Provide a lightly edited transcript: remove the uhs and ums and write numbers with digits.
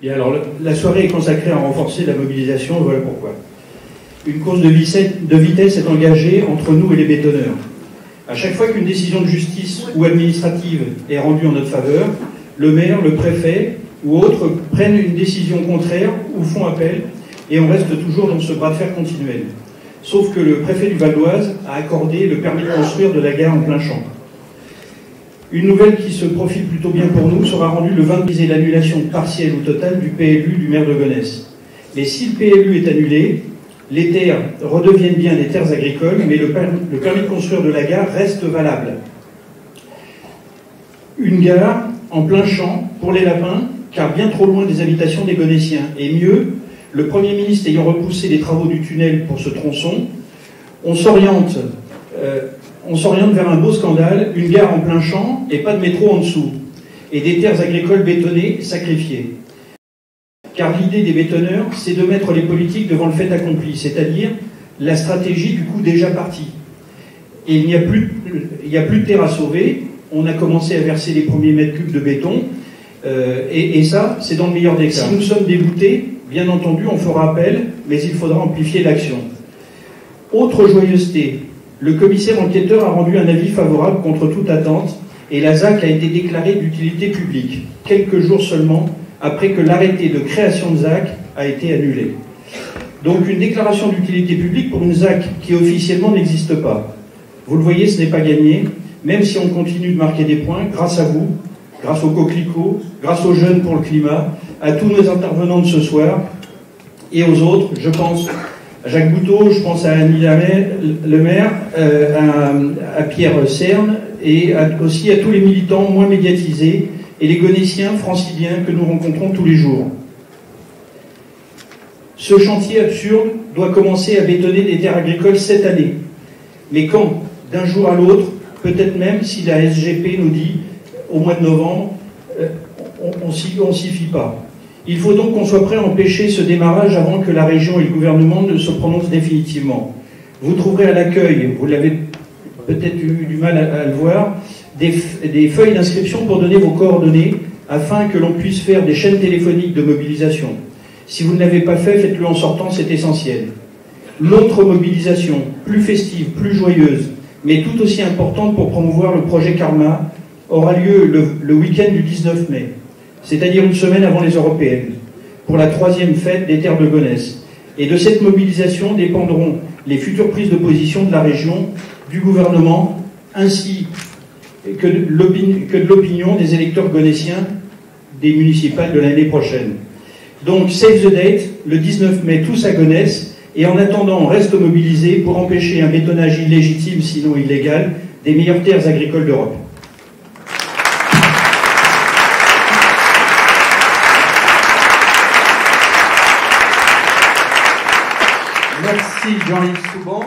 Bien, alors, la soirée est consacrée à renforcer la mobilisation, et voilà pourquoi. Une course de vitesse est engagée entre nous et les bétonneurs. À chaque fois qu'une décision de justice ou administrative est rendue en notre faveur, le maire, le préfet ou autres prennent une décision contraire ou font appel, et on reste toujours dans ce bras de fer continuel. Sauf que le préfet du Val d'Oise a accordé le permis de construire de la gare en plein champ. Une nouvelle qui se profile plutôt bien pour nous sera rendue le 20 et l'annulation partielle ou totale du PLU du maire de Gonesse. Mais si le PLU est annulé, les terres redeviennent bien des terres agricoles, mais le permis de construire de la gare reste valable. Une gare en plein champ pour les lapins, car bien trop loin des habitations des Gonessiens. Et mieux, le Premier ministre ayant repoussé les travaux du tunnel pour ce tronçon, on s'oriente vers un beau scandale, une gare en plein champ et pas de métro en dessous, et des terres agricoles bétonnées, sacrifiées. Car l'idée des bétonneurs, c'est de mettre les politiques devant le fait accompli, c'est-à-dire la stratégie du coup déjà partie. Et il n'y a plus de terre à sauver, on a commencé à verser les premiers mètres cubes de béton, et ça, c'est dans le meilleur des cas. Si nous sommes dégoûtés, bien entendu, on fera appel, mais il faudra amplifier l'action. Autre joyeuseté, le commissaire enquêteur a rendu un avis favorable contre toute attente et la ZAC a été déclarée d'utilité publique, quelques jours seulement après que l'arrêté de création de ZAC a été annulé. Donc une déclaration d'utilité publique pour une ZAC qui officiellement n'existe pas. Vous le voyez, ce n'est pas gagné, même si on continue de marquer des points, grâce à vous, grâce aux coquelicots, grâce aux jeunes pour le climat, à tous nos intervenants de ce soir et aux autres, je pense à Jacques Bouteau, je pense à Annie Lemaire, à Pierre Cerne et aussi à tous les militants moins médiatisés et les Gonessiens franciliens que nous rencontrons tous les jours. Ce chantier absurde doit commencer à bétonner des terres agricoles cette année. Mais quand? D'un jour à l'autre, peut-être même si la SGP nous dit au mois de novembre, on s'y fie pas. Il faut donc qu'on soit prêt à empêcher ce démarrage avant que la région et le gouvernement ne se prononcent définitivement. Vous trouverez à l'accueil, vous l'avez peut-être eu du mal à le voir, des feuilles d'inscription pour donner vos coordonnées afin que l'on puisse faire des chaînes téléphoniques de mobilisation. Si vous ne l'avez pas fait, faites-le en sortant, c'est essentiel. L'autre mobilisation, plus festive, plus joyeuse, mais tout aussi importante pour promouvoir le projet Karma, aura lieu le week-end du 19 mai, c'est-à-dire une semaine avant les européennes, pour la 3e fête des terres de Gonesse. Et de cette mobilisation dépendront les futures prises de position de la région, du gouvernement, ainsi que de l'opinion des électeurs gonessiens des municipales de l'année prochaine. Donc, save the date, le 19 mai, tous à Gonesse, et en attendant, on reste mobilisés pour empêcher un bétonnage illégitime, sinon illégal, des meilleures terres agricoles d'Europe. Merci Jean-Yves Souban.